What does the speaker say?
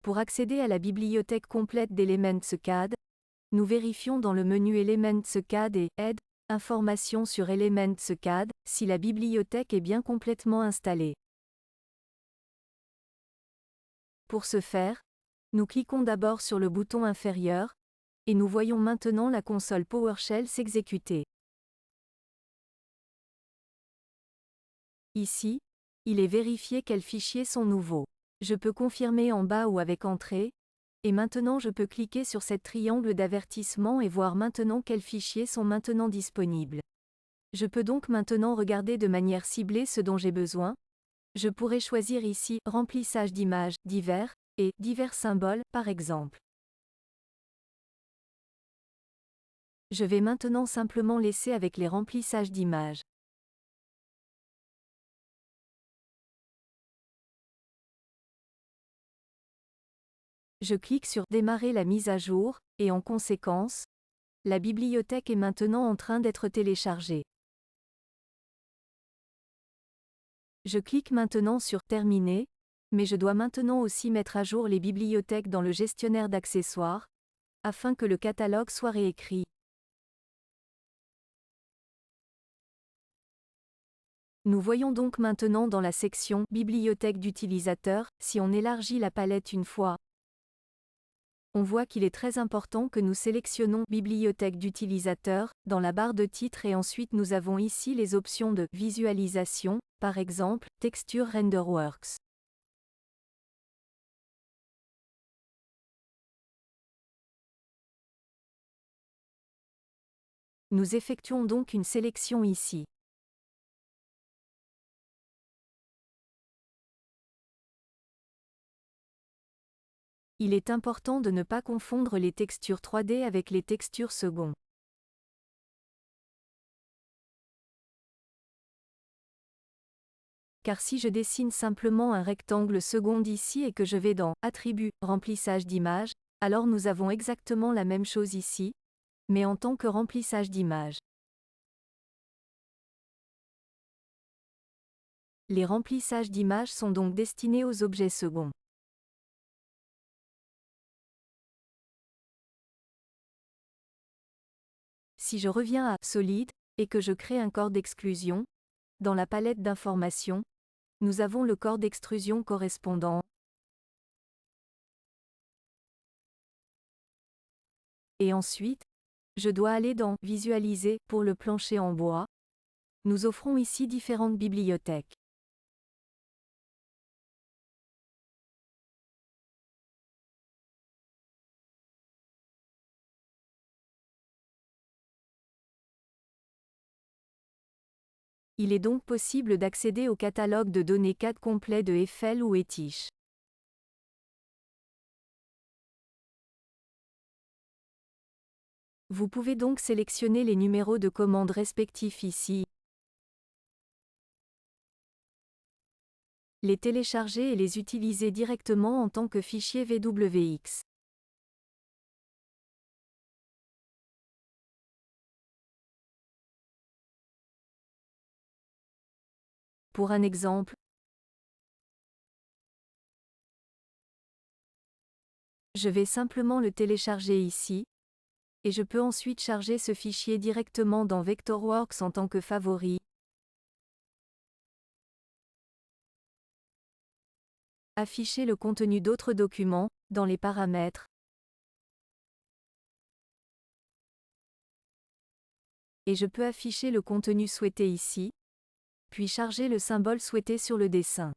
Pour accéder à la bibliothèque complète d'Elementscad, nous vérifions dans le menu Elementscad et Aide, Informations sur Elementscad, si la bibliothèque est bien complètement installée. Pour ce faire, nous cliquons d'abord sur le bouton inférieur, et nous voyons maintenant la console PowerShell s'exécuter. Ici, il est vérifié quels fichiers sont nouveaux. Je peux confirmer en bas ou avec Entrée, et maintenant je peux cliquer sur cette triangle d'avertissement et voir maintenant quels fichiers sont maintenant disponibles. Je peux donc maintenant regarder de manière ciblée ce dont j'ai besoin. Je pourrais choisir ici « Remplissage d'images, divers » et « Divers symboles » par exemple. Je vais maintenant simplement laisser avec les remplissages d'images. Je clique sur Démarrer la mise à jour, et en conséquence, la bibliothèque est maintenant en train d'être téléchargée. Je clique maintenant sur Terminer, mais je dois maintenant aussi mettre à jour les bibliothèques dans le gestionnaire d'accessoires, afin que le catalogue soit réécrit. Nous voyons donc maintenant dans la section Bibliothèque d'utilisateur, si on élargit la palette une fois, on voit qu'il est très important que nous sélectionnons Bibliothèque d'utilisateur dans la barre de titre et ensuite nous avons ici les options de visualisation, par exemple, Texture RenderWorks. Nous effectuons donc une sélection ici. Il est important de ne pas confondre les textures 3D avec les textures second. Car si je dessine simplement un rectangle second ici et que je vais dans Attributs, Remplissage d'image, alors nous avons exactement la même chose ici, mais en tant que remplissage d'image. Les remplissages d'images sont donc destinés aux objets seconds. Si je reviens à Solide, et que je crée un corps d'extrusion, dans la palette d'informations, nous avons le corps d'extrusion correspondant. Et ensuite, je dois aller dans Visualiser pour le plancher en bois. Nous offrons ici différentes bibliothèques. Il est donc possible d'accéder au catalogue de données CAD complet de Eiffel ou Etich. Vous pouvez donc sélectionner les numéros de commande respectifs ici, les télécharger et les utiliser directement en tant que fichier VWX. Pour un exemple, je vais simplement le télécharger ici, et je peux ensuite charger ce fichier directement dans Vectorworks en tant que favori. Afficher le contenu d'autres documents, dans les paramètres. Et je peux afficher le contenu souhaité ici, puis charger le symbole souhaité sur le dessin.